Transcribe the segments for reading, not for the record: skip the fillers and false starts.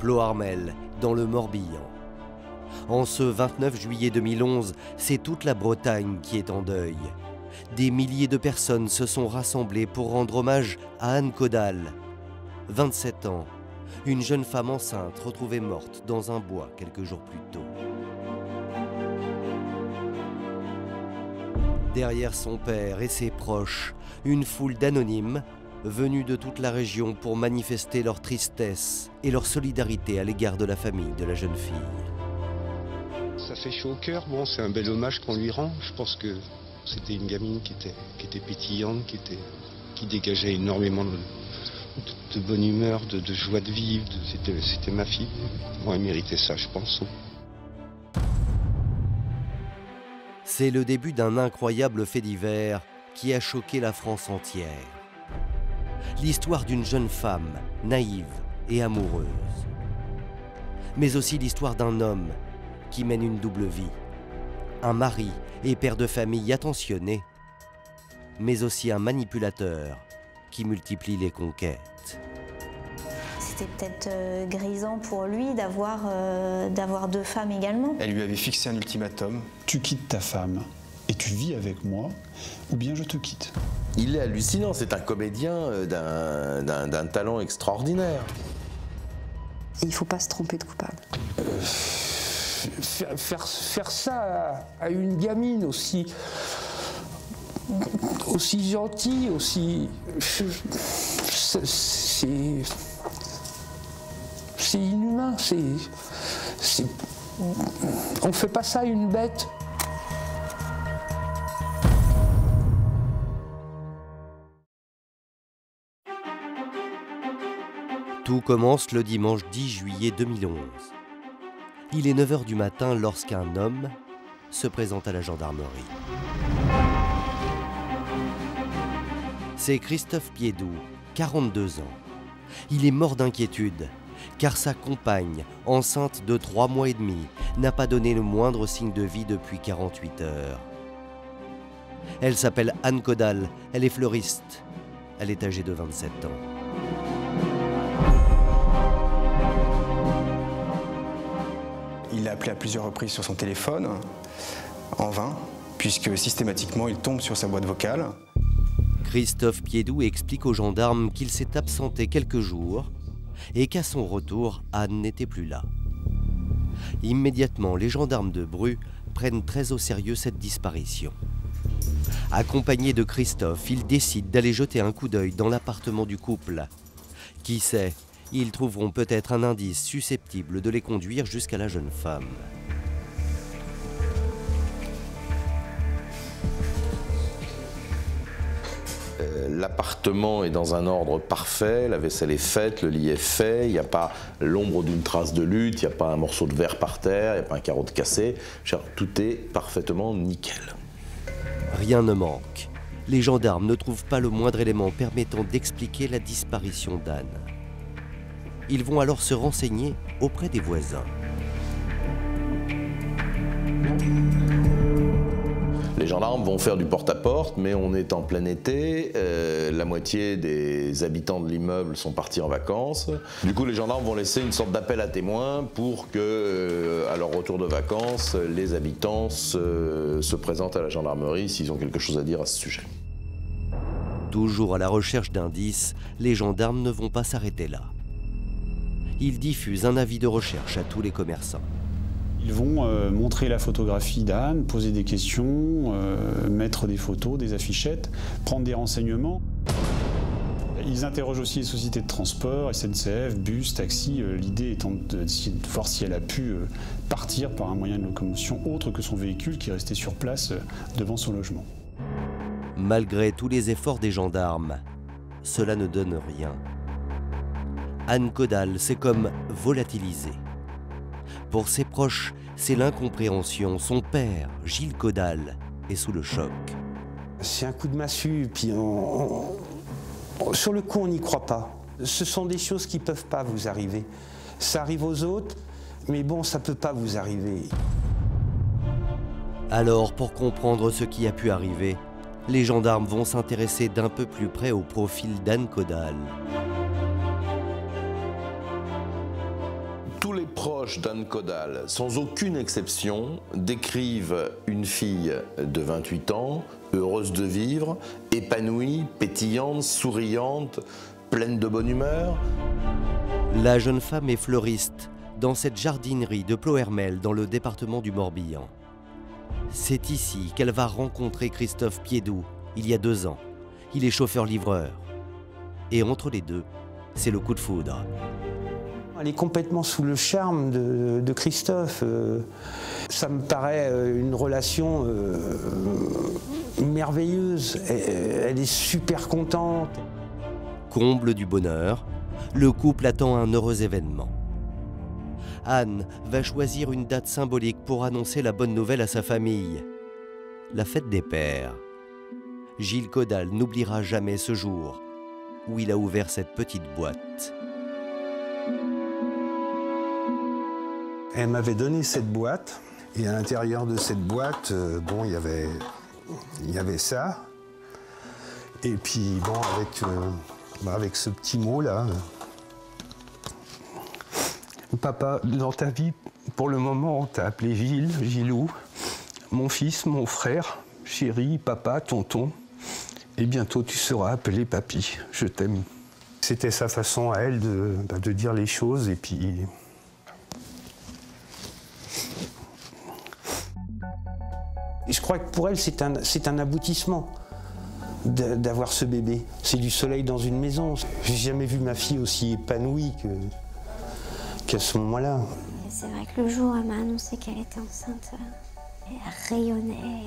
Ploharmel, dans le Morbihan. En ce 29 juillet 2011, c'est toute la Bretagne qui est en deuil. Des milliers de personnes se sont rassemblées pour rendre hommage à Anne Caudal. 27 ans, une jeune femme enceinte retrouvée morte dans un bois quelques jours plus tôt. Derrière son père et ses proches, une foule d'anonymes venus de toute la région pour manifester leur tristesse et leur solidarité à l'égard de la famille de la jeune fille. Ça fait chaud au cœur. Bon, c'est un bel hommage qu'on lui rend. Je pense que c'était une gamine qui était pétillante, qui dégageait énormément de bonne humeur, de joie de vivre. C'était ma fille. Bon, elle méritait ça, je pense. C'est le début d'un incroyable fait divers qui a choqué la France entière. L'histoire d'une jeune femme, naïve et amoureuse. Mais aussi l'histoire d'un homme qui mène une double vie. Un mari et père de famille attentionné, mais aussi un manipulateur qui multiplie les conquêtes. C'était peut-être grisant pour lui d'avoir deux femmes également. Elle lui avait fixé un ultimatum. Tu quittes ta femme et tu vis avec moi, ou bien je te quitte. Il est hallucinant, c'est un comédien d'un talent extraordinaire. Il ne faut pas se tromper de coupable. Faire ça à une gamine aussi gentille, aussi... C'est inhumain, on ne fait pas ça à une bête. Tout commence le dimanche 10 juillet 2011. Il est 9 h du matin lorsqu'un homme se présente à la gendarmerie. C'est Christophe Piédoux, 42 ans. Il est mort d'inquiétude, car sa compagne, enceinte de 3 mois et demi, n'a pas donné le moindre signe de vie depuis 48 heures. Elle s'appelle Anne Caudal, elle est fleuriste. Elle est âgée de 27 ans. Il a appelé à plusieurs reprises sur son téléphone, en vain, puisque systématiquement il tombe sur sa boîte vocale. Christophe Piédoux explique aux gendarmes qu'il s'est absenté quelques jours et qu'à son retour, Anne n'était plus là. Immédiatement, les gendarmes de Bru prennent très au sérieux cette disparition. Accompagnés de Christophe, ils décident d'aller jeter un coup d'œil dans l'appartement du couple. Qui sait, ils trouveront peut-être un indice susceptible de les conduire jusqu'à la jeune femme. L'appartement est dans un ordre parfait, la vaisselle est faite, le lit est fait, il n'y a pas l'ombre d'une trace de lutte, il n'y a pas un morceau de verre par terre, il n'y a pas un carreau de cassé. Tout est parfaitement nickel. Rien ne manque. Les gendarmes ne trouvent pas le moindre élément permettant d'expliquer la disparition d'Anne. Ils vont alors se renseigner auprès des voisins. Les gendarmes vont faire du porte-à-porte, mais on est en plein été, la moitié des habitants de l'immeuble sont partis en vacances. Du coup, les gendarmes vont laisser une sorte d'appel à témoins pour que, à leur retour de vacances, les habitants se présentent à la gendarmerie s'ils ont quelque chose à dire à ce sujet. Toujours à la recherche d'indices, les gendarmes ne vont pas s'arrêter là. Ils diffusent un avis de recherche à tous les commerçants. Ils vont montrer la photographie d'Anne, poser des questions, mettre des photos, des affichettes, prendre des renseignements. Ils interrogent aussi les sociétés de transport, SNCF, bus, taxi, l'idée étant de voir si elle a pu partir par un moyen de locomotion autre que son véhicule qui restait sur place devant son logement. Malgré tous les efforts des gendarmes, cela ne donne rien. Anne Caudal s'est comme volatilisée. Pour ses proches, c'est l'incompréhension. Son père, Gilles Caudal, est sous le choc. C'est un coup de massue, puis sur le coup, on n'y croit pas. Ce sont des choses qui ne peuvent pas vous arriver. Ça arrive aux autres, mais bon, ça ne peut pas vous arriver. Alors, pour comprendre ce qui a pu arriver, les gendarmes vont s'intéresser d'un peu plus près au profil d'Anne Caudal. Tous les proches d'Anne Caudal, sans aucune exception, décrivent une fille de 28 ans, heureuse de vivre, épanouie, pétillante, souriante, pleine de bonne humeur. La jeune femme est fleuriste dans cette jardinerie de Plohermel dans le département du Morbihan. C'est ici qu'elle va rencontrer Christophe Piédoux, il y a 2 ans. Il est chauffeur-livreur. Et entre les deux, c'est le coup de foudre. Elle est complètement sous le charme de Christophe. Ça me paraît une relation merveilleuse. Elle est super contente. Comble du bonheur, le couple attend un heureux événement. Anne va choisir une date symbolique pour annoncer la bonne nouvelle à sa famille. La fête des pères. Gilles Caudal n'oubliera jamais ce jour où il a ouvert cette petite boîte. Elle m'avait donné cette boîte, et à l'intérieur de cette boîte, bon, il y avait ça. Et puis, bon, avec ce petit mot là, papa, dans ta vie, pour le moment, on t'a appelé Gilles, Gilou, mon fils, mon frère, chéri, papa, tonton. Et bientôt, tu seras appelé papy. Je t'aime. C'était sa façon à elle de dire les choses, et puis... Et je crois que pour elle, c'est un aboutissement d'avoir ce bébé. C'est du soleil dans une maison. J'ai jamais vu ma fille aussi épanouie qu'à ce moment-là. C'est vrai que le jour où elle m'a annoncé qu'elle était enceinte, elle rayonnait.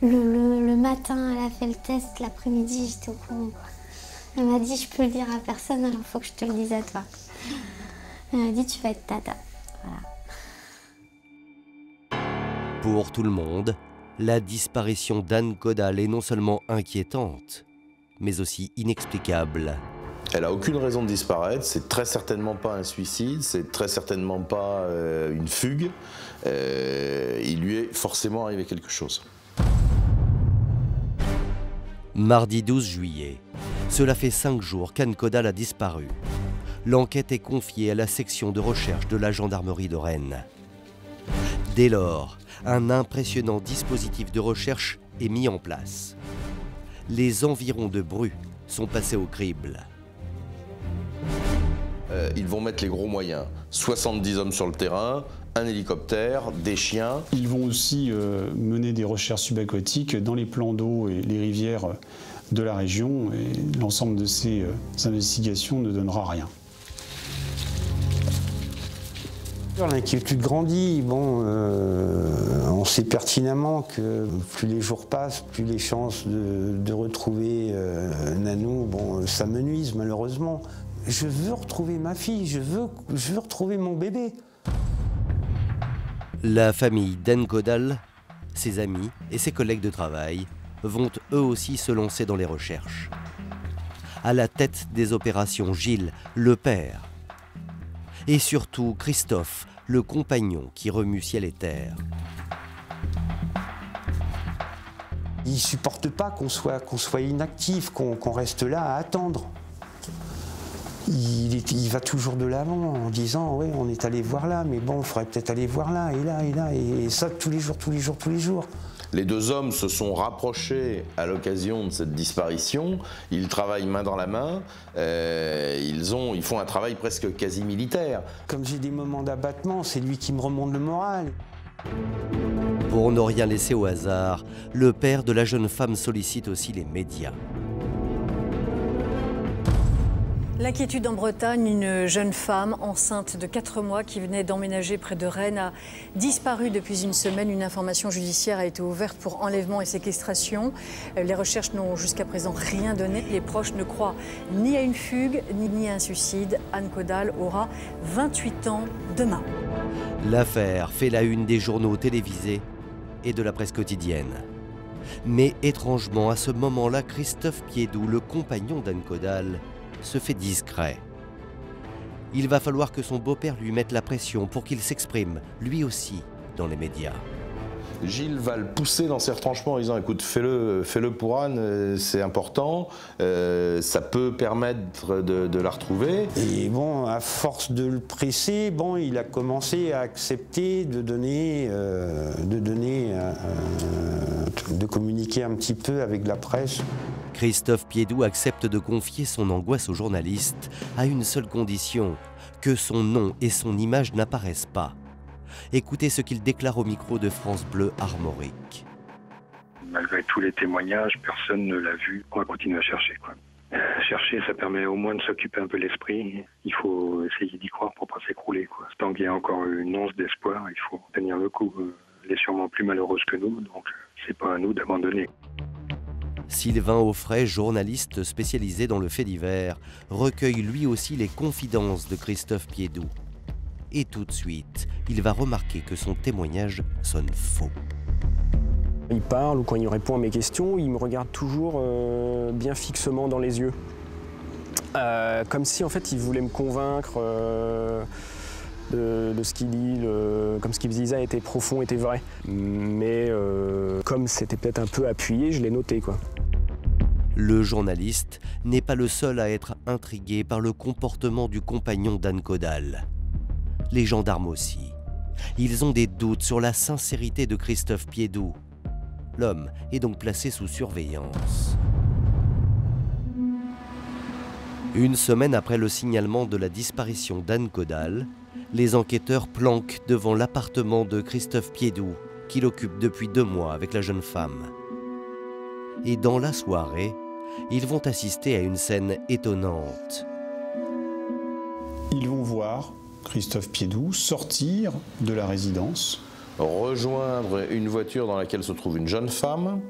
Le matin, elle a fait le test, l'après-midi, j'étais au courant. Elle m'a dit, je peux le dire à personne, alors il faut que je te le dise à toi. Elle m'a dit, tu vas être tata. Voilà. Pour tout le monde, la disparition d'Anne Caudal est non seulement inquiétante, mais aussi inexplicable. Elle n'a aucune raison de disparaître, c'est très certainement pas un suicide, c'est très certainement pas une fugue. Il lui est forcément arrivé quelque chose. Mardi 12 juillet, cela fait 5 jours qu'Anne Caudal a disparu. L'enquête est confiée à la section de recherche de la gendarmerie de Rennes. Dès lors, un impressionnant dispositif de recherche est mis en place. Les environs de Bru sont passés au crible. Ils vont mettre les gros moyens. 70 hommes sur le terrain, un hélicoptère, des chiens. Ils vont aussi mener des recherches subaquatiques dans les plans d'eau et les rivières de la région. Et l'ensemble de ces investigations ne donnera rien. L'inquiétude grandit. Bon, on sait pertinemment que plus les jours passent, plus les chances de retrouver Nanou, bon, ça me nuise malheureusement. Je veux retrouver ma fille, je veux retrouver mon bébé. La famille d'Anne Caudal, ses amis et ses collègues de travail vont eux aussi se lancer dans les recherches. À la tête des opérations, Gilles, le père. Et surtout Christophe, le compagnon qui remue ciel et terre. Il ne supporte pas qu'on soit inactif, qu'on reste là à attendre. Il va toujours de l'avant en disant oui, on est allé voir là, mais bon, il faudrait peut-être aller voir là et là et là, et ça tous les jours, tous les jours, tous les jours. Les 2 hommes se sont rapprochés à l'occasion de cette disparition. Ils travaillent main dans la main. Ils font un travail presque quasi militaire. Comme j'ai des moments d'abattement, c'est lui qui me remonte le moral. Pour ne rien laisser au hasard, le père de la jeune femme sollicite aussi les médias. L'inquiétude en Bretagne, une jeune femme enceinte de 4 mois qui venait d'emménager près de Rennes a disparu depuis une semaine. Une information judiciaire a été ouverte pour enlèvement et séquestration. Les recherches n'ont jusqu'à présent rien donné. Les proches ne croient ni à une fugue ni à un suicide. Anne Caudal aura 28 ans demain. L'affaire fait la une des journaux télévisés et de la presse quotidienne. Mais étrangement, à ce moment-là, Christophe Piédoux, le compagnon d'Anne Caudal, se fait discret. Il va falloir que son beau-père lui mette la pression pour qu'il s'exprime, lui aussi, dans les médias. Gilles va le pousser dans ses retranchements en disant écoute, fais-le pour Anne, c'est important, ça peut permettre de la retrouver. Et bon, à force de le presser, bon, il a commencé à accepter de communiquer un petit peu avec la presse. Christophe Piédoux accepte de confier son angoisse au journaliste à une seule condition, que son nom et son image n'apparaissent pas. Écoutez ce qu'il déclare au micro de France Bleu Armorique. Malgré tous les témoignages, personne ne l'a vu. On va continuer à chercher, quoi. Chercher, ça permet au moins de s'occuper un peu l'esprit. Il faut essayer d'y croire pour pas s'écrouler, quoi. Tant qu'il y a encore une once d'espoir, il faut tenir le coup. Elle est sûrement plus malheureuse que nous, donc c'est pas à nous d'abandonner. Sylvain Auffray, journaliste spécialisé dans le fait divers, recueille lui aussi les confidences de Christophe Piédoux. Et tout de suite, il va remarquer que son témoignage sonne faux. Il parle ou quand il répond à mes questions, il me regarde toujours bien fixement dans les yeux. Comme si en fait il voulait me convaincre de ce qu'il dit, comme ce qu'il disait était profond, était vrai. Mais comme c'était peut-être un peu appuyé, je l'ai noté, quoi. Le journaliste n'est pas le seul à être intrigué par le comportement du compagnon d'Anne Caudal. Les gendarmes aussi. Ils ont des doutes sur la sincérité de Christophe Piédoux. L'homme est donc placé sous surveillance. Une semaine après le signalement de la disparition d'Anne Caudal, les enquêteurs planquent devant l'appartement de Christophe Piédoux, qu'il occupe depuis 2 mois avec la jeune femme. Et dans la soirée, ils vont assister à une scène étonnante. Ils vont voir Christophe Piédoux sortir de la résidence, rejoindre une voiture dans laquelle se trouve une jeune femme.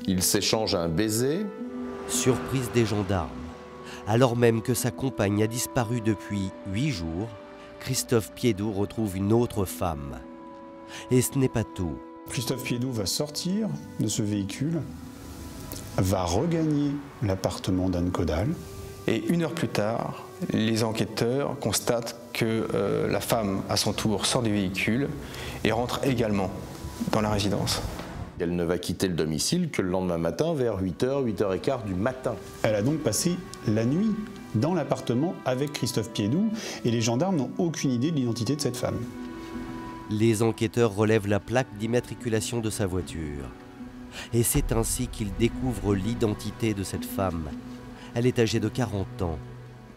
Ils s'échangent un baiser. Surprise des gendarmes. Alors même que sa compagne a disparu depuis 8 jours, Christophe Piédoux retrouve une autre femme. Et ce n'est pas tout. Christophe Piédoux va sortir de ce véhicule, va regagner l'appartement d'Anne Caudal. Et 1 heure plus tard, les enquêteurs constatent que la femme, à son tour, sort du véhicule et rentre également dans la résidence. Elle ne va quitter le domicile que le lendemain matin, vers 8h, 8h15 du matin. Elle a donc passé la nuit dans l'appartement avec Christophe Piédoux et les gendarmes n'ont aucune idée de l'identité de cette femme. Les enquêteurs relèvent la plaque d'immatriculation de sa voiture. Et c'est ainsi qu'ils découvrent l'identité de cette femme. Elle est âgée de 40 ans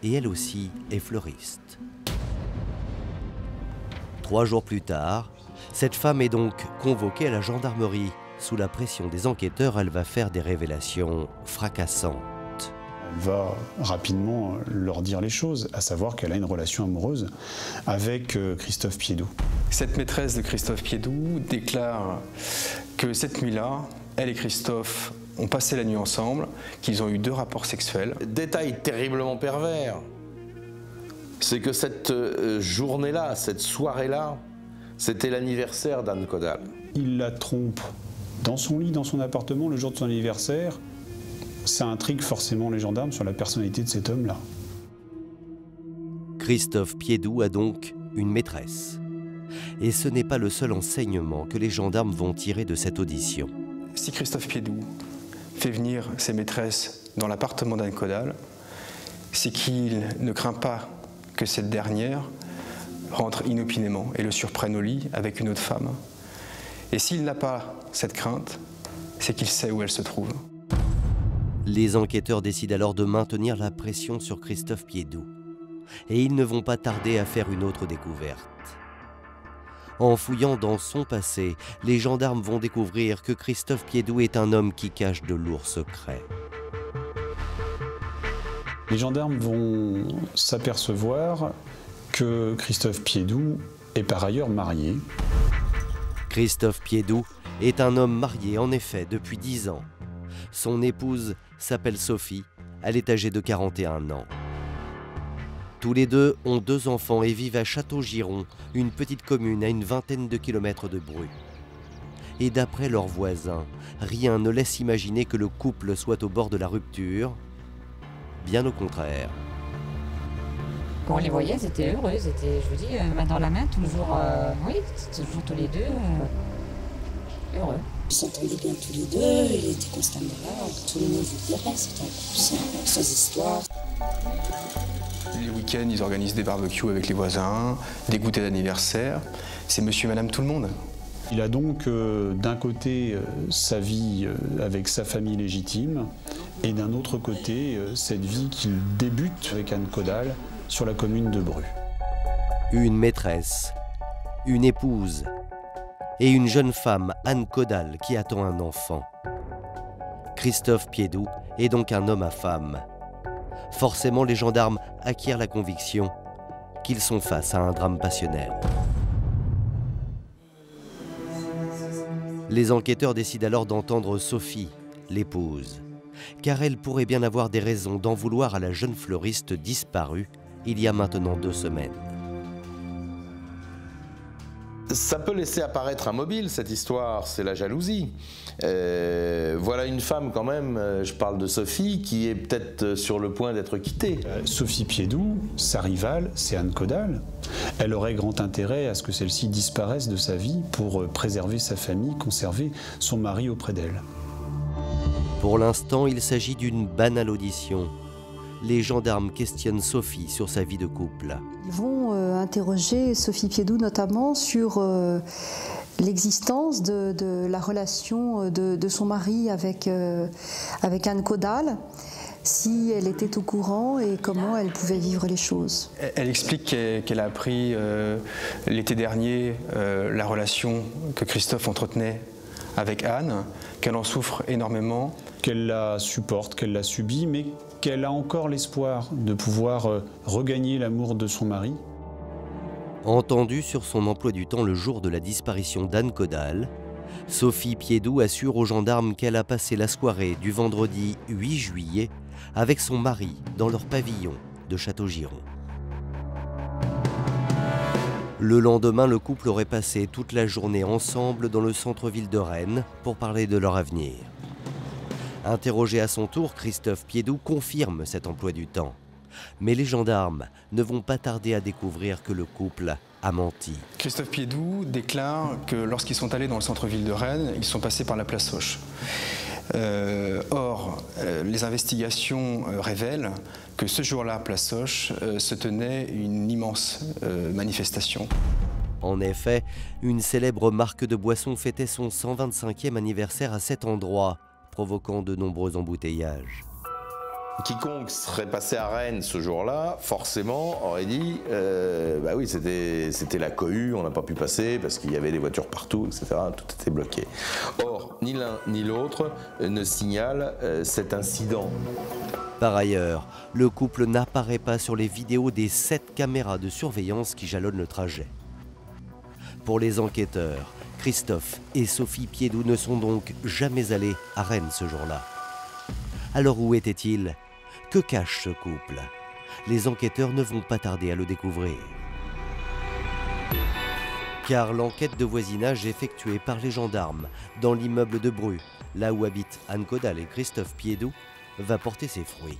et elle aussi est fleuriste. 3 jours plus tard, cette femme est donc convoquée à la gendarmerie. Sous la pression des enquêteurs, elle va faire des révélations fracassantes. Elle va rapidement leur dire les choses, à savoir qu'elle a une relation amoureuse avec Christophe Piédoux. Cette maîtresse de Christophe Piédoux déclare que cette nuit-là, elle et Christophe ont passé la nuit ensemble, qu'ils ont eu 2 rapports sexuels. Détail terriblement pervers, c'est que cette journée-là, cette soirée-là, c'était l'anniversaire d'Anne Caudal. Il la trompe dans son lit, dans son appartement, le jour de son anniversaire. Ça intrigue forcément les gendarmes sur la personnalité de cet homme-là. Christophe Piédoux a donc une maîtresse. Et ce n'est pas le seul enseignement que les gendarmes vont tirer de cette audition. Si Christophe Piédoux fait venir ses maîtresses dans l'appartement d'Anne Caudal, c'est qu'il ne craint pas que cette dernière rentre inopinément et le surprenne au lit avec une autre femme. Et s'il n'a pas cette crainte, c'est qu'il sait où elle se trouve. Les enquêteurs décident alors de maintenir la pression sur Christophe Piédoux. Et ils ne vont pas tarder à faire une autre découverte. En fouillant dans son passé, les gendarmes vont découvrir que Christophe Piédoux est un homme qui cache de lourds secrets. Les gendarmes vont s'apercevoir que Christophe Piédoux est par ailleurs marié. Christophe Piédoux est un homme marié, en effet, depuis 10 ans. Son épouse s'appelle Sophie, elle est âgée de 41 ans. Tous les deux ont 2 enfants et vivent à Château-Giron, une petite commune à une vingtaine de kilomètres de Bru. Et d'après leurs voisins, rien ne laisse imaginer que le couple soit au bord de la rupture. Bien au contraire. Quand on les voyait, ils étaient heureux, ils étaient, je vous dis, main dans la main, toujours, oui, toujours tous les deux. heureux. Ils s'entendaient bien tous les deux, il était constamment là, tout le monde vous dirait, c'était un couple sans histoire. Les week-ends, ils organisent des barbecues avec les voisins, des goûters d'anniversaire. C'est monsieur et madame tout le monde. Il a donc d'un côté sa vie avec sa famille légitime et d'un autre côté cette vie qu'il débute avec Anne Caudal sur la commune de Bru. Une maîtresse, une épouse et une jeune femme, Anne Caudal, qui attend un enfant. Christophe Piédoux est donc un homme à femme. Forcément, les gendarmes acquièrent la conviction qu'ils sont face à un drame passionnel. Les enquêteurs décident alors d'entendre Sophie, l'épouse, car elle pourrait bien avoir des raisons d'en vouloir à la jeune fleuriste disparue il y a maintenant 2 semaines. Ça peut laisser apparaître un mobile, cette histoire, c'est la jalousie. Voilà une femme quand même, je parle de Sophie, qui est peut-être sur le point d'être quittée. Sophie Piédoux, sa rivale, c'est Anne Caudal. Elle aurait grand intérêt à ce que celle-ci disparaisse de sa vie pour préserver sa famille, conserver son mari auprès d'elle. Pour l'instant, il s'agit d'une banale audition. Les gendarmes questionnent Sophie sur sa vie de couple. Ils vont interroger Sophie Piédoux notamment sur l'existence de la relation de son mari avec Anne Caudal, si elle était au courant et comment elle pouvait vivre les choses. Elle explique qu'elle a appris l'été dernier la relation que Christophe entretenait avec Anne, qu'elle en souffre énormément. Qu'elle la supporte, qu'elle la subit, mais qu'elle a encore l'espoir de pouvoir regagner l'amour de son mari. Entendue sur son emploi du temps le jour de la disparition d'Anne Caudal, Sophie Piédoux assure aux gendarmes qu'elle a passé la soirée du vendredi 8 juillet avec son mari dans leur pavillon de Châteaugiron. Le lendemain, le couple aurait passé toute la journée ensemble dans le centre-ville de Rennes pour parler de leur avenir. Interrogé à son tour, Christophe Piédoux confirme cet emploi du temps. Mais les gendarmes ne vont pas tarder à découvrir que le couple a menti. Christophe Piédoux déclare que lorsqu'ils sont allés dans le centre-ville de Rennes, ils sont passés par la place Hoche. Or, les investigations révèlent que ce jour-là, place Hoche, se tenait une immense manifestation. En effet, une célèbre marque de boissons fêtait son 125e anniversaire à cet endroit, provoquant de nombreux embouteillages. Quiconque serait passé à Rennes ce jour-là, forcément, aurait dit bah oui, c'était la cohue, on n'a pas pu passer parce qu'il y avait des voitures partout, etc. Tout était bloqué. Or, ni l'un ni l'autre ne signale cet incident. Par ailleurs, le couple n'apparaît pas sur les vidéos des 7 caméras de surveillance qui jalonnent le trajet. Pour les enquêteurs, Christophe et Sophie Piédoux ne sont donc jamais allés à Rennes ce jour-là. Alors où étaient-ils? Que cache ce couple? Les enquêteurs ne vont pas tarder à le découvrir. Car l'enquête de voisinage effectuée par les gendarmes dans l'immeuble de Bru, là où habitent Anne Caudal et Christophe Piédoux, va porter ses fruits.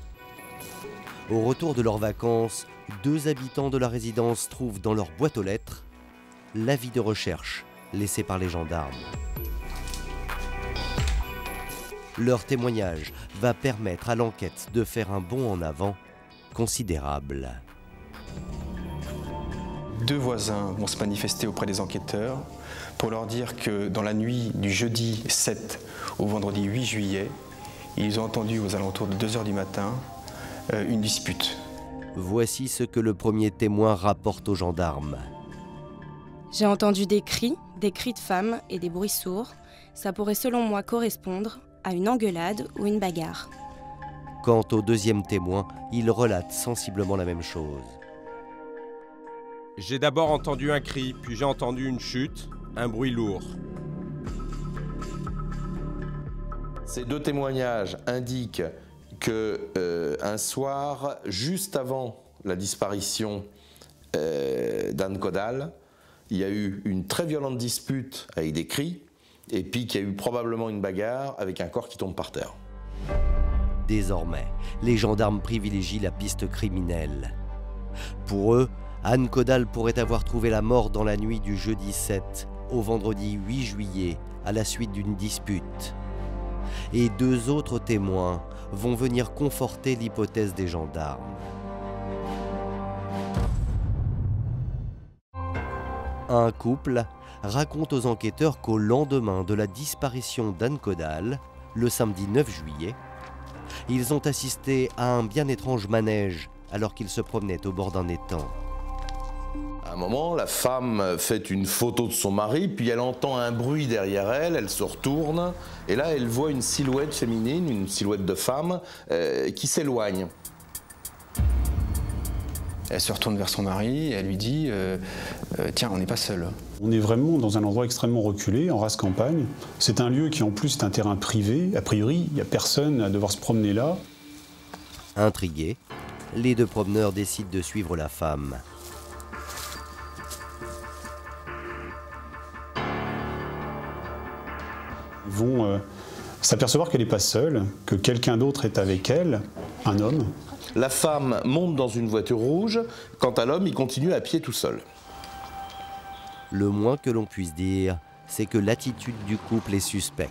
Au retour de leurs vacances, 2 habitants de la résidence trouvent dans leur boîte aux lettres l'avis de recherche laissé par les gendarmes. Leur témoignage va permettre à l'enquête de faire un bond en avant considérable. 2 voisins vont se manifester auprès des enquêteurs pour leur dire que dans la nuit du jeudi 7 au vendredi 8 juillet, ils ont entendu aux alentours de 2 h du matin une dispute. Voici ce que le premier témoin rapporte aux gendarmes. J'ai entendu des cris de femmes et des bruits sourds. Ça pourrait selon moi correspondre à une engueulade ou une bagarre. Quant au deuxième témoin, il relate sensiblement la même chose. J'ai d'abord entendu un cri, puis j'ai entendu une chute, un bruit lourd. Ces 2 témoignages indiquent que un soir, juste avant la disparition d'Anne Caudal, il y a eu une très violente dispute avec des cris, et puis qu'il y a eu probablement une bagarre avec un corps qui tombe par terre. Désormais, les gendarmes privilégient la piste criminelle. Pour eux, Anne Caudal pourrait avoir trouvé la mort dans la nuit du jeudi 7 au vendredi 8 juillet à la suite d'une dispute. Et 2 autres témoins vont venir conforter l'hypothèse des gendarmes. Un couple raconte aux enquêteurs qu'au lendemain de la disparition d'Anne Caudal, le samedi 9 juillet, ils ont assisté à un bien étrange manège alors qu'ils se promenaient au bord d'un étang. À un moment, la femme fait une photo de son mari, puis elle entend un bruit derrière elle, elle se retourne, et là elle voit une silhouette féminine, une silhouette de femme, qui s'éloigne. Elle se retourne vers son mari, et elle lui dit tiens, on n'est pas seul. On est vraiment dans un endroit extrêmement reculé, en rase campagne. C'est un lieu qui en plus est un terrain privé. A priori, il n'y a personne à devoir se promener là. Intrigués, les 2 promeneurs décident de suivre la femme. Ils vont s'apercevoir qu'elle n'est pas seule, que quelqu'un d'autre est avec elle, un homme. La femme monte dans une voiture rouge, quant à l'homme, il continue à pied tout seul. Le moins que l'on puisse dire, c'est que l'attitude du couple est suspecte.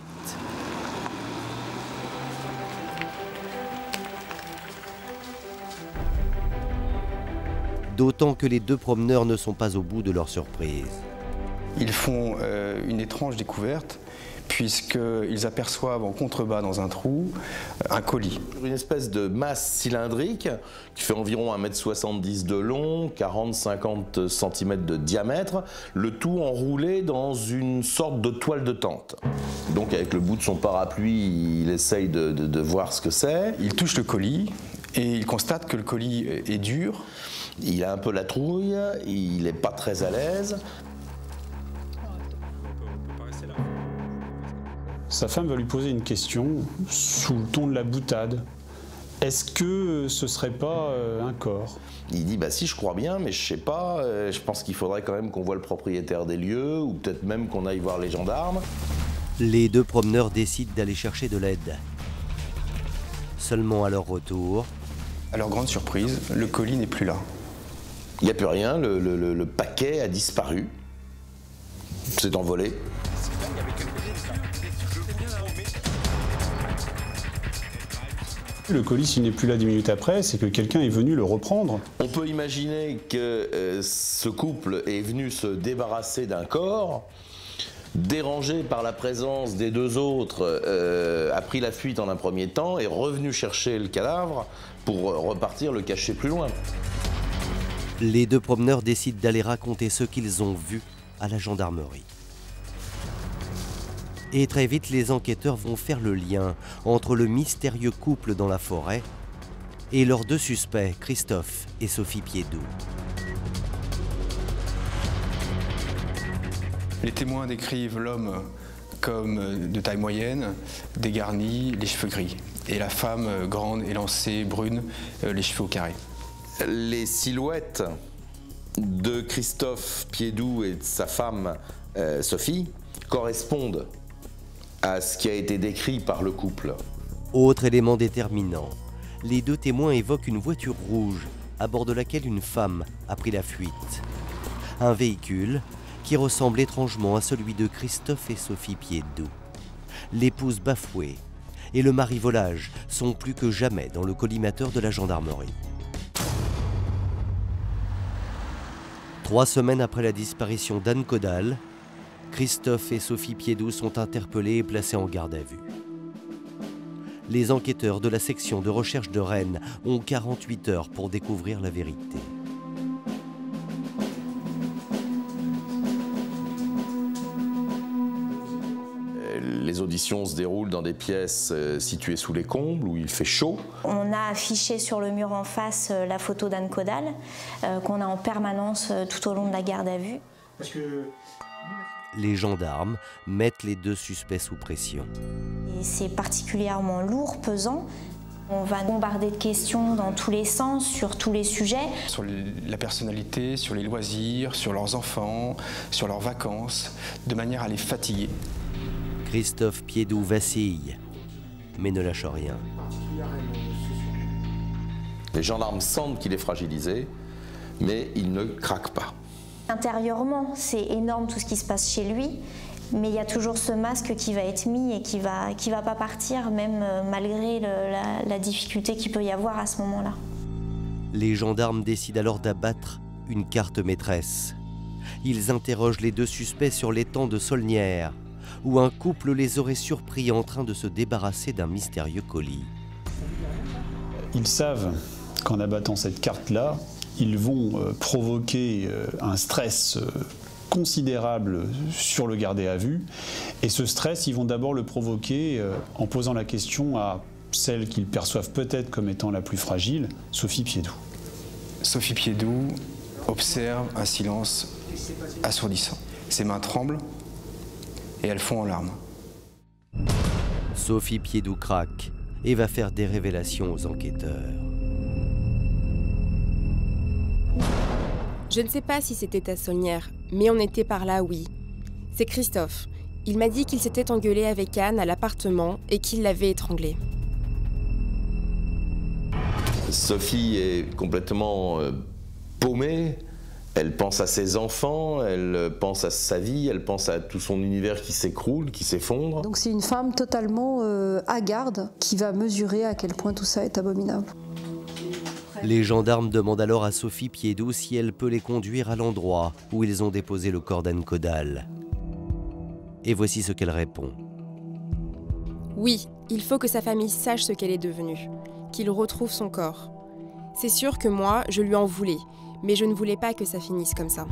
D'autant que les 2 promeneurs ne sont pas au bout de leur surprise. Ils font une étrange découverte, puisqu'ils aperçoivent en contrebas dans un trou un colis. Une espèce de masse cylindrique qui fait environ 1,70 m de long, 40-50 cm de diamètre, le tout enroulé dans une sorte de toile de tente. Donc avec le bout de son parapluie, il essaye de voir ce que c'est. Il touche le colis et il constate que le colis est dur. Il a un peu la trouille, il n'est pas très à l'aise. Sa femme va lui poser une question sous le ton de la boutade. Est-ce que ce serait pas un corps? Il dit bah si, je crois bien, mais je sais pas, je pense qu'il faudrait quand même qu'on voit le propriétaire des lieux, ou peut-être même qu'on aille voir les gendarmes. Les 2 promeneurs décident d'aller chercher de l'aide. Seulement à leur retour... À leur grande surprise, le colis n'est plus là. Il n'y a plus rien, le paquet a disparu, s'est envolé. Le colis, s'il n'est plus là 10 minutes après, c'est que quelqu'un est venu le reprendre. On peut imaginer que ce couple est venu se débarrasser d'un corps, dérangé par la présence des 2 autres, a pris la fuite en un premier temps et est revenu chercher le cadavre pour repartir le cacher plus loin. Les 2 promeneurs décident d'aller raconter ce qu'ils ont vu à la gendarmerie. Et très vite, les enquêteurs vont faire le lien entre le mystérieux couple dans la forêt et leurs 2 suspects, Christophe et Sophie Piédoux. Les témoins décrivent l'homme comme de taille moyenne, dégarni, les cheveux gris. Et la femme grande, élancée, brune, les cheveux au carré. Les silhouettes de Christophe Piédoux et de sa femme Sophie correspondent à ce qui a été décrit par le couple. Autre élément déterminant, les 2 témoins évoquent une voiture rouge à bord de laquelle une femme a pris la fuite. Un véhicule qui ressemble étrangement à celui de Christophe et Sophie Piédoux. L'épouse bafouée et le mari volage sont plus que jamais dans le collimateur de la gendarmerie. 3 semaines après la disparition d'Anne Caudal, Christophe et Sophie Piédoux sont interpellés et placés en garde à vue. Les enquêteurs de la section de recherche de Rennes ont 48 heures pour découvrir la vérité. Les auditions se déroulent dans des pièces situées sous les combles où il fait chaud. On a affiché sur le mur en face la photo d'Anne Caudal qu'on a en permanence tout au long de la garde à vue. Les gendarmes mettent les 2 suspects sous pression. C'est particulièrement lourd, pesant. On va bombarder de questions dans tous les sens, sur tous les sujets. Sur la personnalité, sur les loisirs, sur leurs enfants, sur leurs vacances, de manière à les fatiguer. Christophe Piédoux vacille, mais ne lâche rien. Les gendarmes sentent qu'il est fragilisé, mais il ne craque pas. Intérieurement, c'est énorme tout ce qui se passe chez lui, mais il y a toujours ce masque qui va être mis et qui va pas partir, même malgré la difficulté qu'il peut y avoir à ce moment-là. Les gendarmes décident alors d'abattre une carte maîtresse. Ils interrogent les deux suspects sur l'étang de Saulnières, où un couple les aurait surpris en train de se débarrasser d'un mystérieux colis. Ils savent qu'en abattant cette carte-là, ils vont provoquer un stress considérable sur le gardé à vue. Et ce stress, ils vont d'abord le provoquer en posant la question à celle qu'ils perçoivent peut-être comme étant la plus fragile, Sophie Piédoux. Sophie Piédoux observe un silence assourdissant. Ses mains tremblent et elles fond en larmes. Sophie Piédoux craque et va faire des révélations aux enquêteurs. Je ne sais pas si c'était à Saulnières, mais on était par là, oui. C'est Christophe. Il m'a dit qu'il s'était engueulé avec Anne à l'appartement et qu'il l'avait étranglée. Sophie est complètement paumée. Elle pense à ses enfants, elle pense à sa vie, elle pense à tout son univers qui s'écroule, qui s'effondre. Donc c'est une femme totalement hagarde qui va mesurer à quel point tout ça est abominable. Les gendarmes demandent alors à Sophie Piédoux si elle peut les conduire à l'endroit où ils ont déposé le corps d'Anne Caudal. Et voici ce qu'elle répond. Oui, il faut que sa famille sache ce qu'elle est devenue, qu'il retrouve son corps. C'est sûr que moi, je lui en voulais, mais je ne voulais pas que ça finisse comme ça.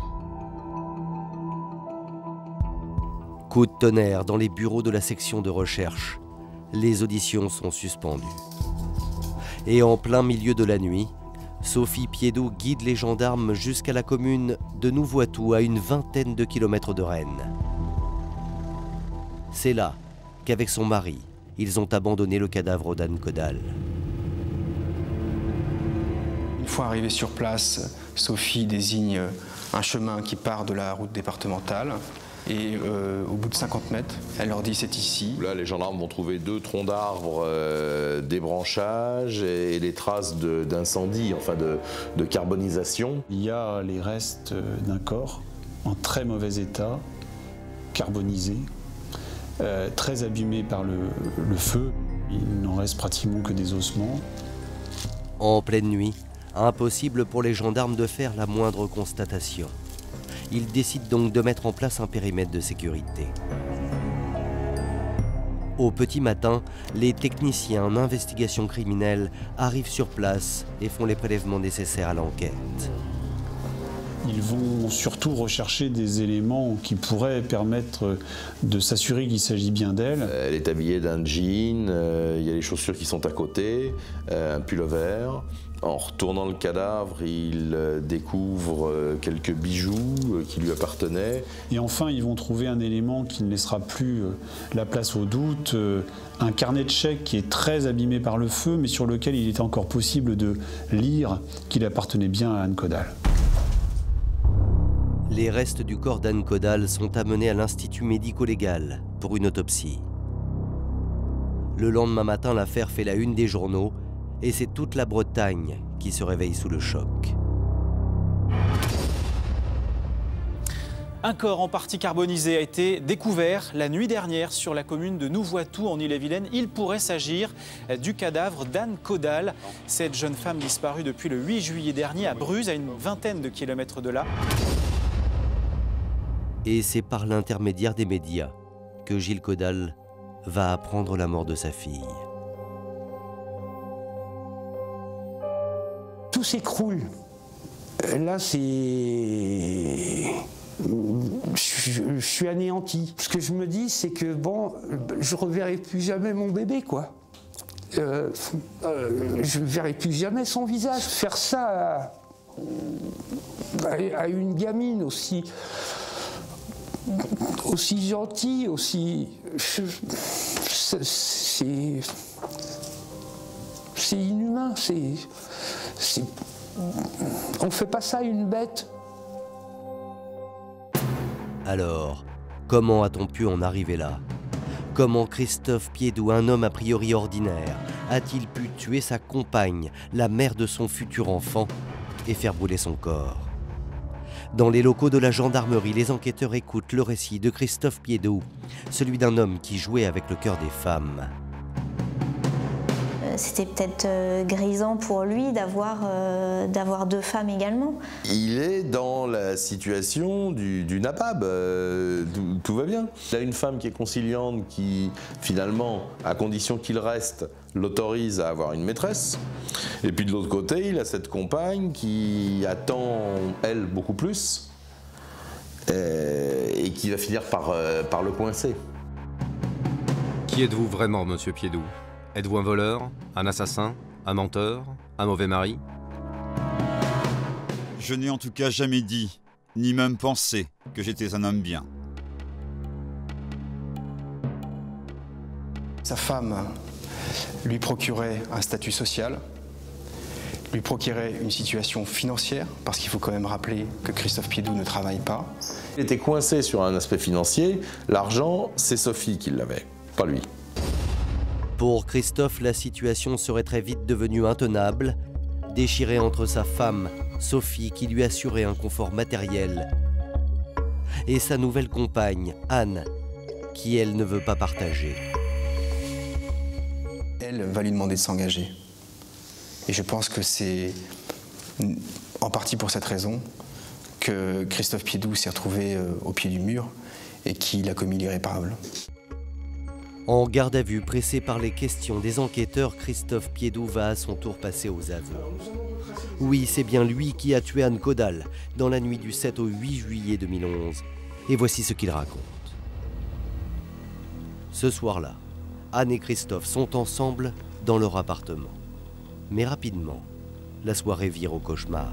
Coup de tonnerre dans les bureaux de la section de recherche. Les auditions sont suspendues. Et en plein milieu de la nuit, Sophie Piédoux guide les gendarmes jusqu'à la commune de Nouvoitou, à une vingtaine de kilomètres de Rennes. C'est là qu'avec son mari, ils ont abandonné le cadavre d'Anne Caudal. Une fois arrivée sur place, Sophie désigne un chemin qui part de la route départementale. Et au bout de 50 mètres, elle leur dit c'est ici. Là, les gendarmes vont trouver 2 troncs d'arbres, des branchages et les traces d'incendie, enfin de carbonisation. Il y a les restes d'un corps en très mauvais état, carbonisé, très abîmé par le feu. Il n'en reste pratiquement que des ossements. En pleine nuit, impossible pour les gendarmes de faire la moindre constatation. Ils décident donc de mettre en place un périmètre de sécurité. Au petit matin, les techniciens en investigation criminelle arrivent sur place et font les prélèvements nécessaires à l'enquête. Ils vont surtout rechercher des éléments qui pourraient permettre de s'assurer qu'il s'agit bien d'elle. Elle est habillée d'un jean, il y a les chaussures qui sont à côté, un pullover. En retournant le cadavre, il découvre quelques bijoux qui lui appartenaient. Et enfin, ils vont trouver un élément qui ne laissera plus la place au doute, un carnet de chèques qui est très abîmé par le feu, mais sur lequel il était encore possible de lire qu'il appartenait bien à Anne Caudal. Les restes du corps d'Anne Caudal sont amenés à l'Institut médico-légal pour une autopsie. Le lendemain matin, l'affaire fait la une des journaux et c'est toute la Bretagne qui se réveille sous le choc. Un corps en partie carbonisé a été découvert la nuit dernière sur la commune de Nouvoitou en Ille-et-Vilaine. Il pourrait s'agir du cadavre d'Anne Caudal, cette jeune femme disparue depuis le 8 juillet dernier à Bruz, à une vingtaine de kilomètres de là. Et c'est par l'intermédiaire des médias que Gilles Caudal va apprendre la mort de sa fille. Tout s'écroule. Là, c'est... Je suis anéanti. Ce que je me dis, c'est que bon, je reverrai plus jamais mon bébé, quoi. Je ne verrai plus jamais son visage. Faire ça à une gamine aussi gentille, aussi... C'est inhumain, on ne fait pas ça à une bête. Alors, comment a-t-on pu en arriver là? Comment Christophe Piédoux, un homme a priori ordinaire, a-t-il pu tuer sa compagne, la mère de son futur enfant, et faire brûler son corps? Dans les locaux de la gendarmerie, les enquêteurs écoutent le récit de Christophe Piédoux, celui d'un homme qui jouait avec le cœur des femmes. C'était peut-être grisant pour lui d'avoir deux femmes également. Il est dans la situation du NAPAB, tout va bien. Il a une femme qui est conciliante qui, finalement, à condition qu'il reste, l'autorise à avoir une maîtresse. Et puis de l'autre côté, il a cette compagne qui attend, elle, beaucoup plus, et qui va finir par le coincer. Qui êtes-vous vraiment, monsieur Piédoux? Êtes-vous un voleur, un assassin, un menteur, un mauvais mari? Je n'ai en tout cas jamais dit, ni même pensé, que j'étais un homme bien. Sa femme lui procurait un statut social, lui procurait une situation financière, parce qu'il faut quand même rappeler que Christophe Piédoux ne travaille pas. Il était coincé sur un aspect financier. L'argent, c'est Sophie qui l'avait, pas lui. Pour Christophe, la situation serait très vite devenue intenable, déchirée entre sa femme, Sophie, qui lui assurait un confort matériel, et sa nouvelle compagne, Anne, qui elle ne veut pas partager. Elle va lui demander de s'engager. Et je pense que c'est en partie pour cette raison que Christophe Piédoux s'est retrouvé au pied du mur et qu'il a commis l'irréparable. En garde à vue, pressé par les questions des enquêteurs, Christophe Piédoux va à son tour passer aux aveux. Oui, c'est bien lui qui a tué Anne Caudal dans la nuit du 7 au 8 juillet 2011. Et voici ce qu'il raconte. Ce soir-là, Anne et Christophe sont ensemble dans leur appartement. Mais rapidement, la soirée vire au cauchemar.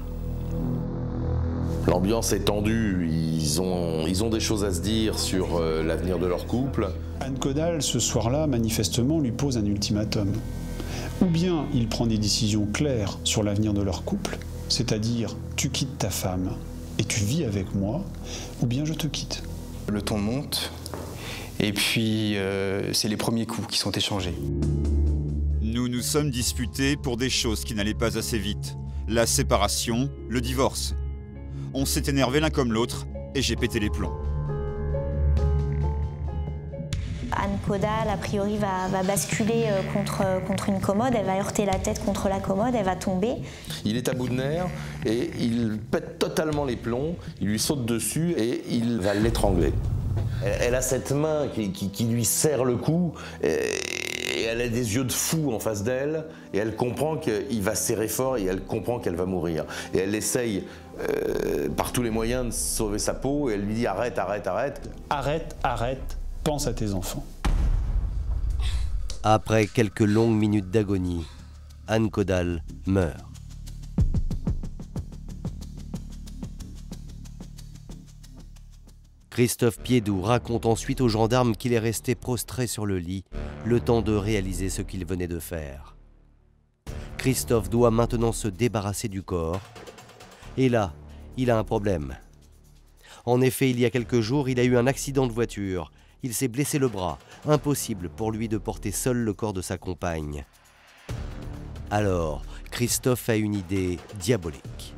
L'ambiance est tendue, ils ont des choses à se dire sur l'avenir de leur couple. Anne Caudal, ce soir-là, manifestement, lui pose un ultimatum. Ou bien il prend des décisions claires sur l'avenir de leur couple, c'est-à-dire tu quittes ta femme et tu vis avec moi, ou bien je te quitte. Le ton monte, et puis c'est les premiers coups qui sont échangés. Nous nous sommes disputés pour des choses qui n'allaient pas assez vite. La séparation, le divorce. On s'est énervés l'un comme l'autre et j'ai pété les plombs. Anne Caudal, a priori, va basculer contre une commode, elle va heurter la tête contre la commode, elle va tomber. Il est à bout de nerfs et il pète totalement les plombs, il lui saute dessus et il va l'étrangler. Elle a cette main qui lui serre le cou et elle a des yeux de fou en face d'elle et elle comprend qu'il va serrer fort et elle comprend qu'elle va mourir. Et elle essaye par tous les moyens de sauver sa peau et elle lui dit arrête, arrête, arrête. Arrête, arrête, pense à tes enfants. Après quelques longues minutes d'agonie, Anne Caudal meurt. Christophe Piédoux raconte ensuite aux gendarmes qu'il est resté prostré sur le lit, le temps de réaliser ce qu'il venait de faire. Christophe doit maintenant se débarrasser du corps. Et là, il a un problème. En effet, il y a quelques jours, il a eu un accident de voiture. Il s'est blessé le bras. Impossible pour lui de porter seul le corps de sa compagne. Alors, Christophe a une idée diabolique.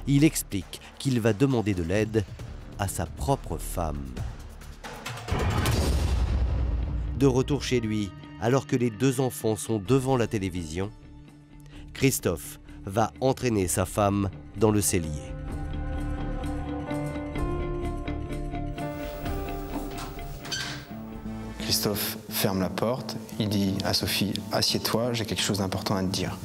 Il explique qu'il va demander de l'aide à sa propre femme. De retour chez lui, alors que les deux enfants sont devant la télévision, Christophe va entraîner sa femme dans le cellier. Christophe ferme la porte, il dit à Sophie « Assieds-toi, j'ai quelque chose d'important à te dire ».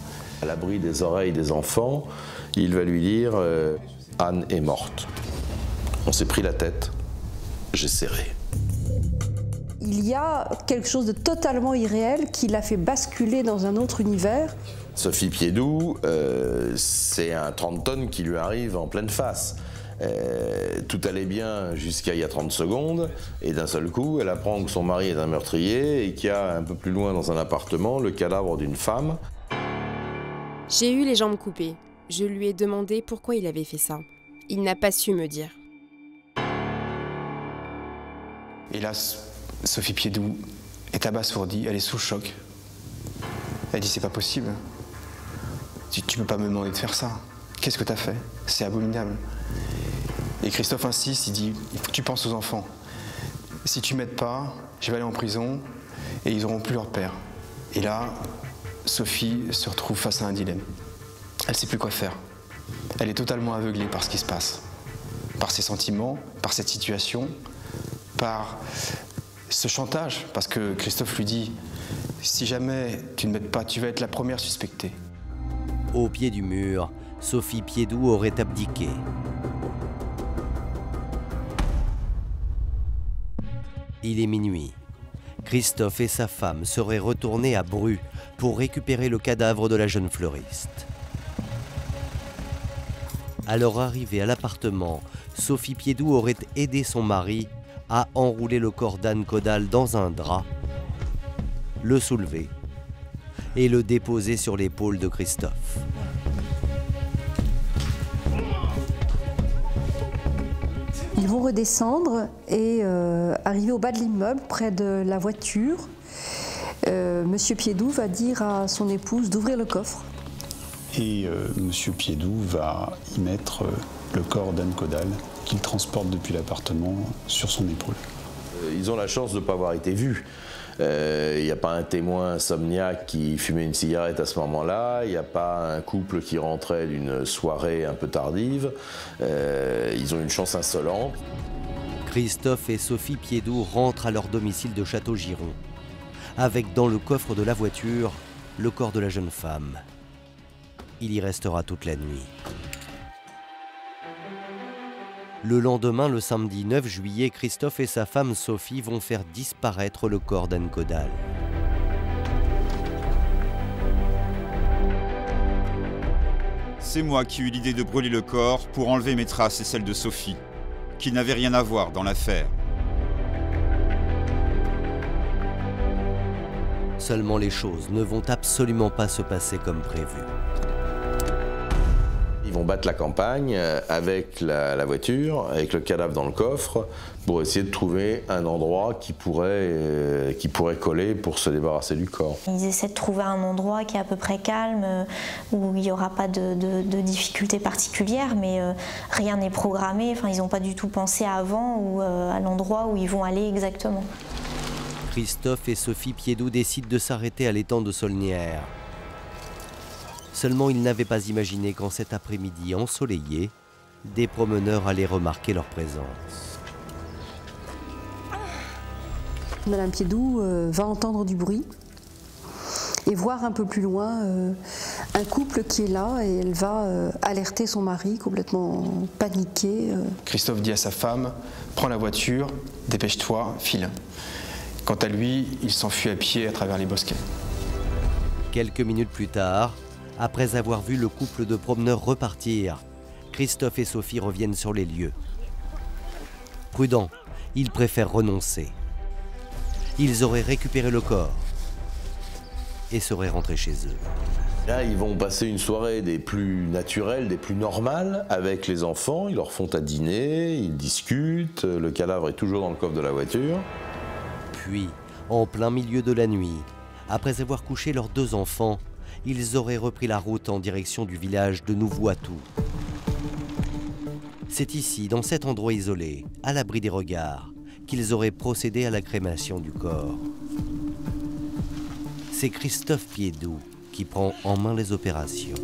À l'abri des oreilles des enfants, il va lui dire « Anne est morte ». On s'est pris la tête, j'ai serré. Il y a quelque chose de totalement irréel qui l'a fait basculer dans un autre univers. Sophie Piédoux, c'est un 30 tonnes qui lui arrive en pleine face. Tout allait bien jusqu'à il y a 30 secondes, et d'un seul coup, elle apprend que son mari est un meurtrier et qu'il y a un peu plus loin dans un appartement le cadavre d'une femme. J'ai eu les jambes coupées. Je lui ai demandé pourquoi il avait fait ça. Il n'a pas su me dire. Et là, Sophie Piédoux est abasourdie, elle est sous le choc. Elle dit « c'est pas possible. Tu peux pas me demander de faire ça. Qu'est-ce que t'as fait? C'est abominable. » Et Christophe insiste, il dit « Il faut que tu penses aux enfants. Si tu m'aides pas, je vais aller en prison et ils n'auront plus leur père. » Et là, Sophie se retrouve face à un dilemme. Elle ne sait plus quoi faire. Elle est totalement aveuglée par ce qui se passe. Par ses sentiments, par cette situation, par ce chantage. Parce que Christophe lui dit « Si jamais tu ne m'aides pas, tu vas être la première suspectée. » Au pied du mur, Sophie Piédoux aurait abdiqué. Il est minuit. Christophe et sa femme seraient retournés à Bru pour récupérer le cadavre de la jeune fleuriste. À leur arrivée à l'appartement, Sophie Piédoux aurait aidé son mari à enrouler le corps d'Anne Caudal dans un drap, le soulever et le déposer sur l'épaule de Christophe. Ils vont redescendre et arriver au bas de l'immeuble, près de la voiture. Monsieur Piédoux va dire à son épouse d'ouvrir le coffre. Et Monsieur Piédoux va y mettre le corps d'Anne Caudal qu'il transporte depuis l'appartement sur son épaule. Ils ont la chance de ne pas avoir été vus. Il n'y a pas un témoin insomniaque qui fumait une cigarette à ce moment-là, il n'y a pas un couple qui rentrait d'une soirée un peu tardive. Ils ont une chance insolente. Christophe et Sophie Piédoux rentrent à leur domicile de Château-Giron, avec dans le coffre de la voiture le corps de la jeune femme. Il y restera toute la nuit. Le lendemain, le samedi 9 juillet, Christophe et sa femme Sophie vont faire disparaître le corps d'Anne Caudal. C'est moi qui eus l'idée de brûler le corps pour enlever mes traces et celles de Sophie, qui n'avaient rien à voir dans l'affaire. Seulement les choses ne vont absolument pas se passer comme prévu. Ils vont battre la campagne avec la voiture, avec le cadavre dans le coffre, pour essayer de trouver un endroit qui pourrait coller pour se débarrasser du corps. Ils essaient de trouver un endroit qui est à peu près calme, où il n'y aura pas de difficultés particulières, mais rien n'est programmé. Enfin, ils n'ont pas du tout pensé avant ou à l'endroit où ils vont aller exactement. Christophe et Sophie Piédoux décident de s'arrêter à l'étang de Saulnières. Seulement, ils n'avaient pas imaginé qu'en cet après-midi ensoleillé, des promeneurs allaient remarquer leur présence. Madame Piédoux va entendre du bruit et voir un peu plus loin un couple qui est là, et elle va alerter son mari complètement paniqué. Christophe dit à sa femme « Prends la voiture, dépêche-toi, file ». Quant à lui, il s'enfuit à pied à travers les bosquets. Quelques minutes plus tard, après avoir vu le couple de promeneurs repartir, Christophe et Sophie reviennent sur les lieux. Prudents, ils préfèrent renoncer. Ils auraient récupéré le corps et seraient rentrés chez eux. Là, ils vont passer une soirée des plus naturelles, des plus normales avec les enfants. Ils leur font à dîner, ils discutent, le cadavre est toujours dans le coffre de la voiture. Puis, en plein milieu de la nuit, après avoir couché leurs 2 enfants, ils auraient repris la route en direction du village de Nouvoitou. C'est ici, dans cet endroit isolé, à l'abri des regards, qu'ils auraient procédé à la crémation du corps. C'est Christophe Piédoux qui prend en main les opérations.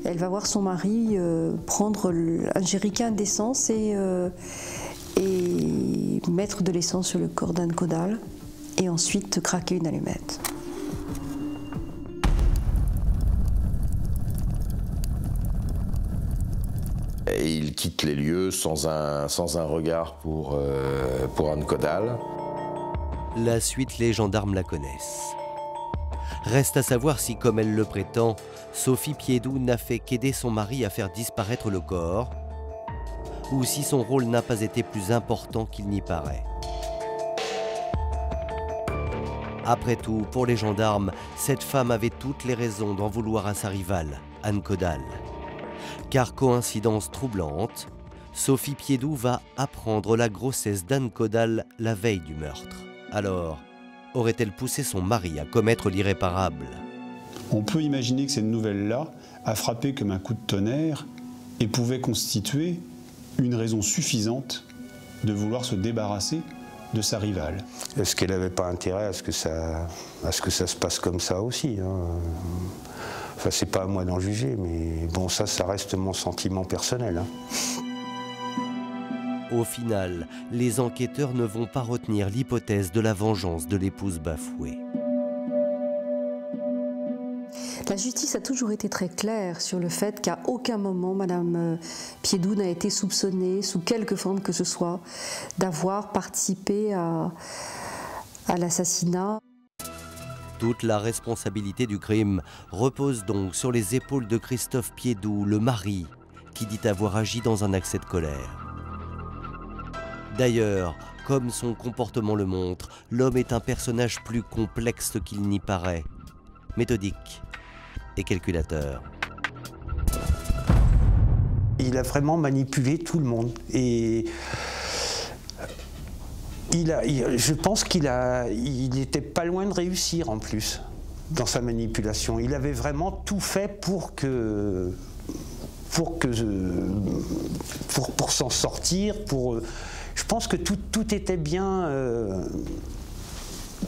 Elle va voir son mari prendre un jerrycan d'essence et mettre de l'essence sur le corps d'Anne Caudal et ensuite craquer une allumette. Et il quitte les lieux sans un regard pour Anne Caudal. La suite, les gendarmes la connaissent. Reste à savoir si, comme elle le prétend, Sophie Piédoux n'a fait qu'aider son mari à faire disparaître le corps, ou si son rôle n'a pas été plus important qu'il n'y paraît. Après tout, pour les gendarmes, cette femme avait toutes les raisons d'en vouloir à sa rivale, Anne Caudal. Car coïncidence troublante, Sophie Piédoux va apprendre la grossesse d'Anne Caudal la veille du meurtre. Alors, aurait-elle poussé son mari à commettre l'irréparable? On peut imaginer que cette nouvelle-là a frappé comme un coup de tonnerre et pouvait constituer une raison suffisante de vouloir se débarrasser de sa rivale. Est-ce qu'elle n'avait pas intérêt à ce que ça se passe comme ça aussi, hein? Enfin, c'est pas à moi d'en juger, mais bon, ça reste mon sentiment personnel, hein. Au final, les enquêteurs ne vont pas retenir l'hypothèse de la vengeance de l'épouse bafouée. La justice a toujours été très claire sur le fait qu'à aucun moment Madame Piédoux n'a été soupçonnée, sous quelque forme que ce soit, d'avoir participé à l'assassinat. Toute la responsabilité du crime repose donc sur les épaules de Christophe Piédoux, le mari, qui dit avoir agi dans un accès de colère. D'ailleurs, comme son comportement le montre, l'homme est un personnage plus complexe qu'il n'y paraît, méthodique et calculateur. Il a vraiment manipulé tout le monde. Et je pense qu'il n'était pas loin de réussir en plus dans sa manipulation. Il avait vraiment tout fait pour s'en sortir. Je pense que tout était bien,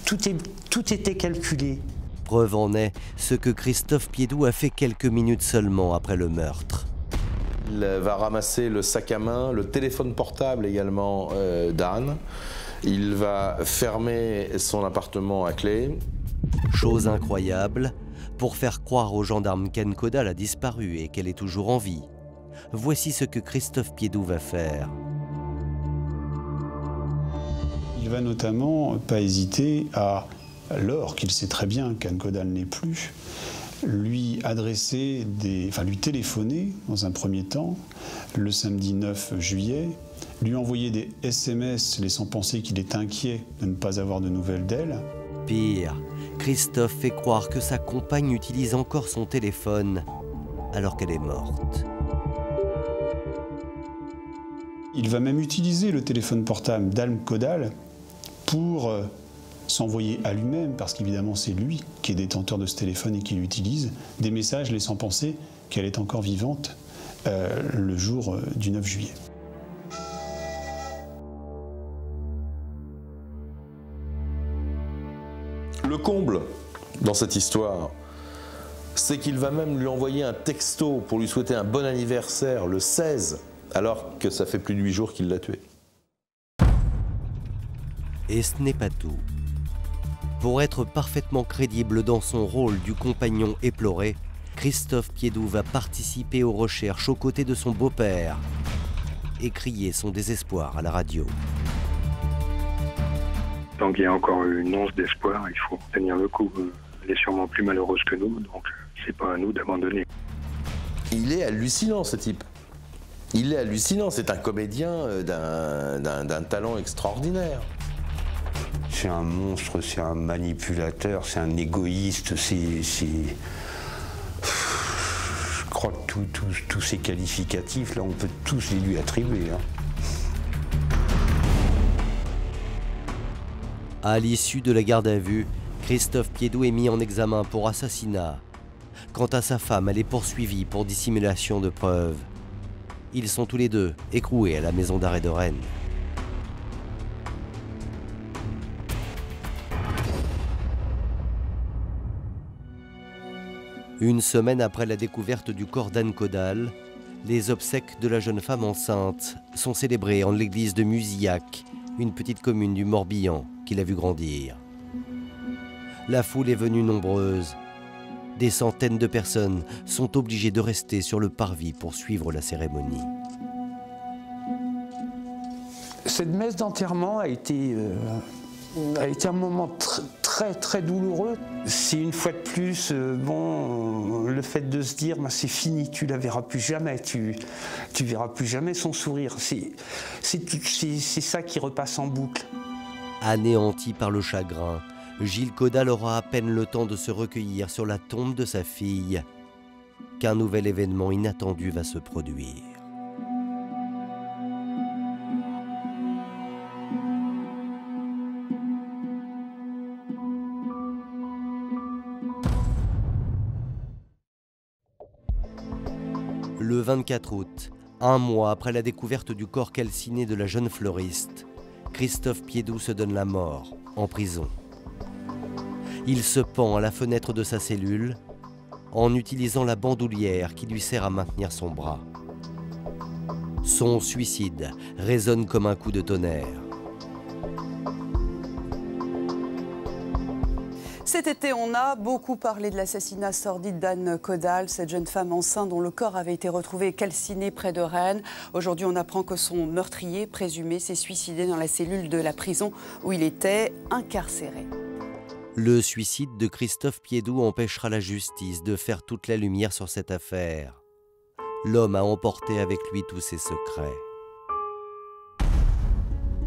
tout était calculé. Preuve en est ce que Christophe Piédoux a fait quelques minutes seulement après le meurtre. Il va ramasser le sac à main, le téléphone portable également d'Anne. Il va fermer son appartement à clé. Chose incroyable, pour faire croire aux gendarmes qu'Anne Caudal a disparu et qu'elle est toujours en vie. Voici ce que Christophe Piédoux va faire. Il va notamment pas hésiter à, alors qu'il sait très bien qu'Anne Caudal n'est plus, lui téléphoner dans un premier temps, le samedi 9 juillet, lui envoyer des SMS laissant penser qu'il est inquiet de ne pas avoir de nouvelles d'elle. Pire, Christophe fait croire que sa compagne utilise encore son téléphone alors qu'elle est morte. Il va même utiliser le téléphone portable d'Anne Caudal pour s'envoyer à lui-même, parce qu'évidemment c'est lui qui est détenteur de ce téléphone et qui l'utilise, des messages laissant penser qu'elle est encore vivante le jour du 9 juillet. Le comble dans cette histoire, c'est qu'il va même lui envoyer un texto pour lui souhaiter un bon anniversaire le 16, alors que ça fait plus de 8 jours qu'il l'a tué. Et ce n'est pas tout. Pour être parfaitement crédible dans son rôle du compagnon éploré, Christophe Piédoux va participer aux recherches aux côtés de son beau-père et crier son désespoir à la radio. Tant qu'il y a encore une once d'espoir, il faut tenir le coup. Elle est sûrement plus malheureuse que nous, donc c'est pas à nous d'abandonner. Il est hallucinant, ce type. Il est hallucinant, c'est un comédien d'un talent extraordinaire. C'est un monstre, c'est un manipulateur, c'est un égoïste, Je crois que tous ces qualificatifs, là, on peut tous les lui attribuer, hein. À l'issue de la garde à vue, Christophe Piédoux est mis en examen pour assassinat. Quant à sa femme, elle est poursuivie pour dissimulation de preuves. Ils sont tous les deux écroués à la maison d'arrêt de Rennes. Une semaine après la découverte du corps d'Anne Caudal, les obsèques de la jeune femme enceinte sont célébrées en l'église de Musillac, une petite commune du Morbihan qu'il a vu grandir. La foule est venue nombreuse. Des centaines de personnes sont obligées de rester sur le parvis pour suivre la cérémonie. Cette messe d'enterrement a été un moment très douloureux. C'est une fois de plus, le fait de se dire, c'est fini, tu la verras plus jamais, tu verras plus jamais son sourire. C'est ça qui repasse en boucle. Anéanti par le chagrin, Gilles Caudal aura à peine le temps de se recueillir sur la tombe de sa fille qu'un nouvel événement inattendu va se produire. Le 24 août, un mois après la découverte du corps calciné de la jeune fleuriste, Christophe Piédoux se donne la mort, en prison. Il se pend à la fenêtre de sa cellule en utilisant la bandoulière qui lui sert à maintenir son bras. Son suicide résonne comme un coup de tonnerre. Cet été, on a beaucoup parlé de l'assassinat sordide d'Anne Caudal, cette jeune femme enceinte dont le corps avait été retrouvé calciné près de Rennes. Aujourd'hui, on apprend que son meurtrier présumé s'est suicidé dans la cellule de la prison où il était incarcéré. Le suicide de Christophe Piédoux empêchera la justice de faire toute la lumière sur cette affaire. L'homme a emporté avec lui tous ses secrets.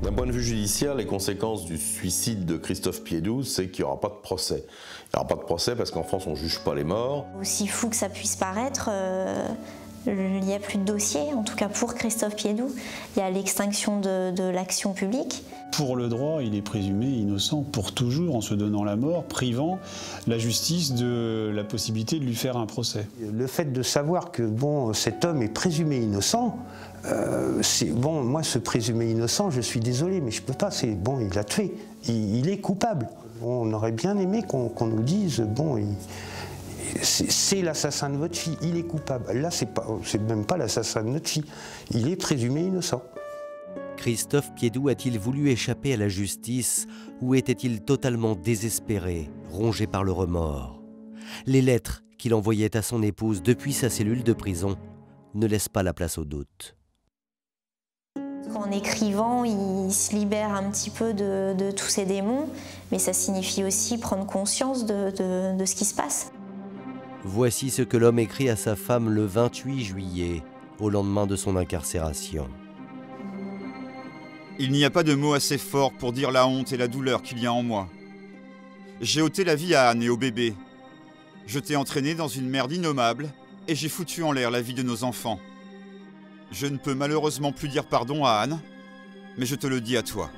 D'un point de vue judiciaire, les conséquences du suicide de Christophe Piédoux, c'est qu'il n'y aura pas de procès. Il n'y aura pas de procès parce qu'en France, on ne juge pas les morts. Aussi fou que ça puisse paraître, il n'y a plus de dossier, en tout cas pour Christophe Piédoux. Il y a l'extinction de l'action publique. Pour le droit, il est présumé innocent pour toujours en se donnant la mort, privant la justice de la possibilité de lui faire un procès. Le fait de savoir que bon, cet homme est présumé innocent, bon, moi ce présumé innocent, je suis désolé, mais je peux pas, c'est bon, il a tué, il est coupable. On aurait bien aimé qu'on nous dise, bon, c'est l'assassin de votre fille, il est coupable. Là, c'est même pas l'assassin de notre fille, il est présumé innocent. Christophe Piédoux a-t-il voulu échapper à la justice ou était-il totalement désespéré, rongé par le remords? Les lettres qu'il envoyait à son épouse depuis sa cellule de prison ne laissent pas la place au doute. En écrivant, il se libère un petit peu de tous ces démons, mais ça signifie aussi prendre conscience de ce qui se passe. Voici ce que l'homme écrit à sa femme le 28 juillet, au lendemain de son incarcération. Il n'y a pas de mots assez forts pour dire la honte et la douleur qu'il y a en moi. J'ai ôté la vie à Anne et au bébé. Je t'ai entraîné dans une merde innommable et j'ai foutu en l'air la vie de nos enfants. Je ne peux malheureusement plus dire pardon à Anne, mais je te le dis à toi.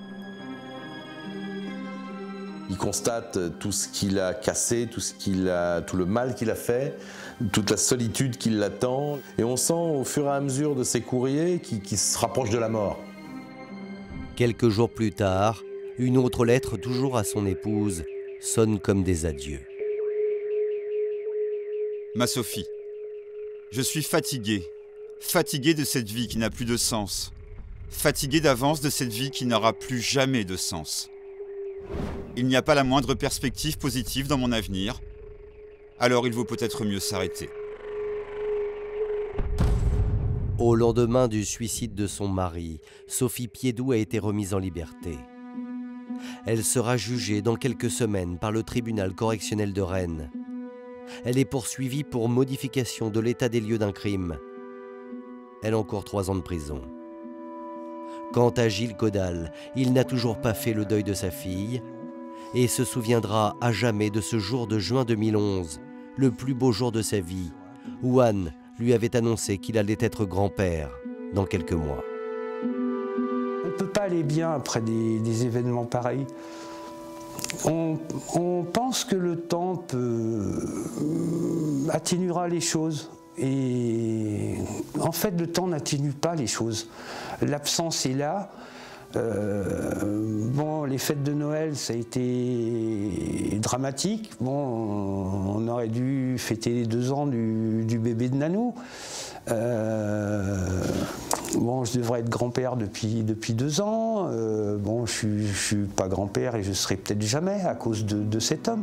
Il constate tout ce qu'il a cassé, tout le mal qu'il a fait, toute la solitude qui l'attend. Et on sent au fur et à mesure de ses courriers qu'il se rapproche de la mort. Quelques jours plus tard, une autre lettre, toujours à son épouse, sonne comme des adieux. Ma Sophie, je suis fatigué. Fatigué de cette vie qui n'a plus de sens. Fatigué d'avance de cette vie qui n'aura plus jamais de sens. Il n'y a pas la moindre perspective positive dans mon avenir. Alors il vaut peut-être mieux s'arrêter. Au lendemain du suicide de son mari, Sophie Piédoux a été remise en liberté. Elle sera jugée dans quelques semaines par le tribunal correctionnel de Rennes. Elle est poursuivie pour modification de l'état des lieux d'un crime. Elle encourt 3 ans de prison. Quant à Gilles Caudal, il n'a toujours pas fait le deuil de sa fille et se souviendra à jamais de ce jour de juin 2011, le plus beau jour de sa vie, où Anne lui avait annoncé qu'il allait être grand-père dans quelques mois. On ne peut pas aller bien après des événements pareils. On pense que le temps atténuera les choses. Et en fait, le temps n'atténue pas les choses. L'absence est là. Bon, les fêtes de Noël, ça a été dramatique. Bon, on aurait dû fêter les 2 ans du bébé de Nanou. Bon, je devrais être grand-père depuis 2 ans. Bon, je suis pas grand-père et je serai peut-être jamais à cause de cet homme.